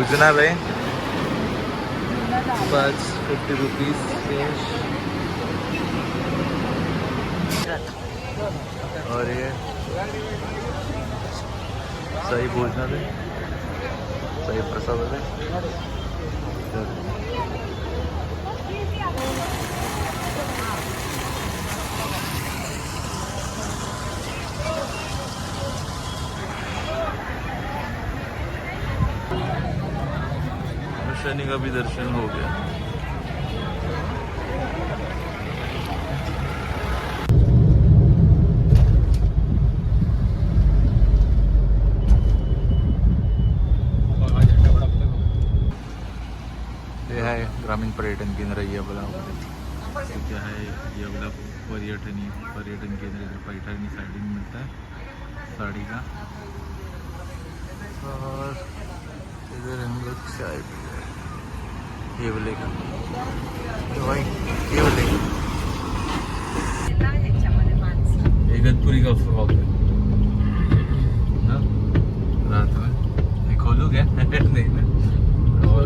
भोजनालय है 50 रुपीज और ये सही भोजनालय सही प्रसादालय शनि का भी दर्शन हो गया। ये है ग्रामीण पर्यटन केंद्र येवला। क्या है येवला पर्यटन केंद्र, इधर पैठणी साड़ी मिलता है साड़ी का, और इधर हम लोग चाय पी रहे हैं येवले का। भाई येवले इगतपुरी का फ्रॉक है ना, रात में खोलू क्या नहीं ना, और